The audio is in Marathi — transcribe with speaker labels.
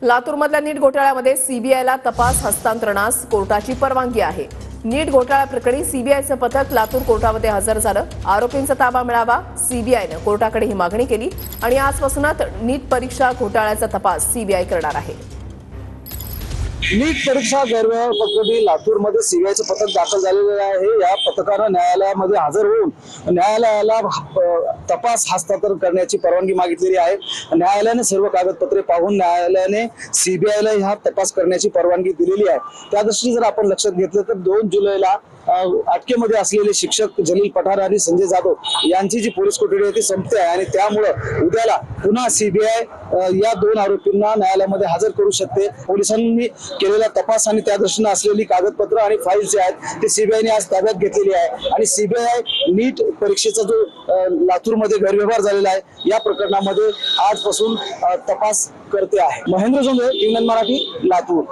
Speaker 1: लातूरमधल्या नीट घोटाळ्यामध्ये सीबीआयला तपास हस्तांतरणास कोर्टाची परवानगी आहे। नीट घोटाळा प्रकरणी सीबीआयचं पथक लातूर कोर्टामध्ये हजर झालं। आरोपींचा ताबा मिळावा, सीबीआयनं कोर्टाकडे ही मागणी केली आणि आजपासूनच नीट परीक्षा घोटाळ्याचा तपास सीबीआय करणार आहे।
Speaker 2: नीट परीक्षा गैरव्यवहार प्रकरणी लातूरमध्ये सीबीआयचं पथक दाखल झालेलं आहे। या पथकानं न्यायालयामध्ये हजर होऊन न्यायालयाला तपास हस्तांतरण करण्याची परवानगी मागितलेली आहे। न्यायालयाने सर्व कागदपत्रे पाहून न्यायालयाने सीबीआयला हा तपास करण्याची परवानगी दिलेली आहे। त्या दृष्टीने जर आपण लक्षात घेतलं तर 2 जुलैला अटकेमध्ये असलेले शिक्षक जलील पठार आणि संजय जाधव यांची जी पोलीस कोठडी आहे ती संपते आहे आणि त्यामुळे उद्याला पुन्हा सीबीआय या 2 आरोपींना न्यायालयामध्ये हजर करू शकते। पोलिसांनी केलेला तपास आणि त्या दृष्टीने असलेली कागदपत्र आणि फाईल जे आहेत ते सीबीआयने आज ताब्यात घेतलेली आहे आणि सीबीआय नीट परीक्षेचा जो लातूरमध्ये गैरव्यवहार झालेला आहे या प्रकरणामध्ये आजपासून तपास करते आहे। महेंद्र जोंधळे, इंग्लंड मराठी, लातूर।